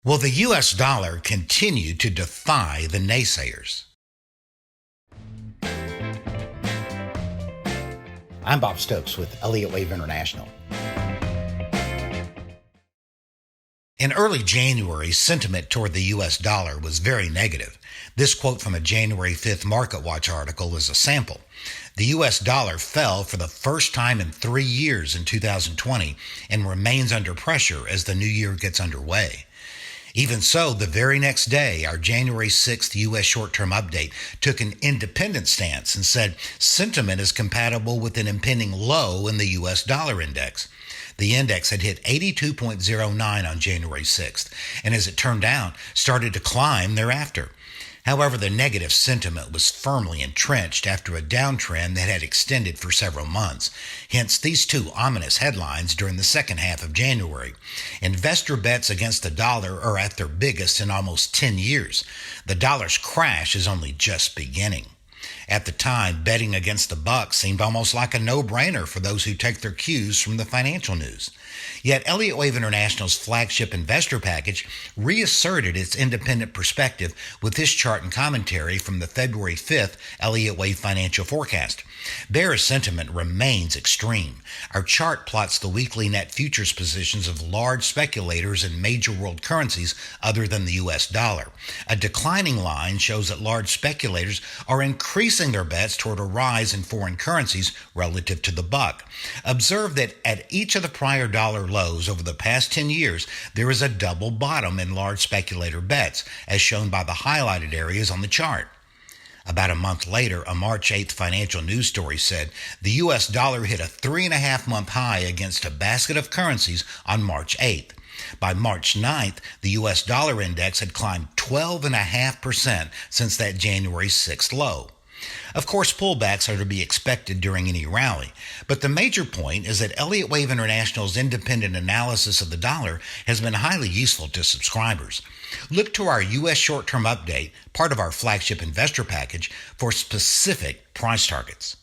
Will the U.S. dollar continue to defy the naysayers? I'm Bob Stokes with Elliott Wave International. In early January, sentiment toward the U.S. dollar was very negative. This quote from a January 5th MarketWatch article is a sample. The U.S. dollar fell for the first time in 3 years in 2020 and remains under pressure as the new year gets underway. Even so, the very next day, our January 6th U.S. short-term update took an independent stance and said sentiment is compatible with an impending low in the U.S. dollar index. The index had hit 82.09 on January 6th, and as it turned out, started to climb thereafter. However, the negative sentiment was firmly entrenched after a downtrend that had extended for several months. Hence, these two ominous headlines during the second half of January. Investor bets against the dollar are at their biggest in almost 10 years. The dollar's crash is only just beginning. At the time, betting against the buck seemed almost like a no-brainer for those who take their cues from the financial news. Yet Elliott Wave International's flagship investor package reasserted its independent perspective with this chart and commentary from the February 5th Elliott Wave Financial Forecast. Bearish sentiment remains extreme. Our chart plots the weekly net futures positions of large speculators in major world currencies other than the U.S. dollar. A declining line shows that large speculators are increasing their bets toward a rise in foreign currencies relative to the buck. Observe that at each of the prior dollar lows over the past 10 years, there is a double bottom in large speculator bets, as shown by the highlighted areas on the chart. About a month later, a March 8th financial news story said the U.S. dollar hit a 3.5-month high against a basket of currencies on March 8th. By March 9th, the U.S. dollar index had climbed 12.5% since that January 6th low. Of course, pullbacks are to be expected during any rally, but the major point is that Elliott Wave International's independent analysis of the dollar has been highly useful to subscribers. Look to our U.S. short-term update, part of our flagship investor package, for specific price targets.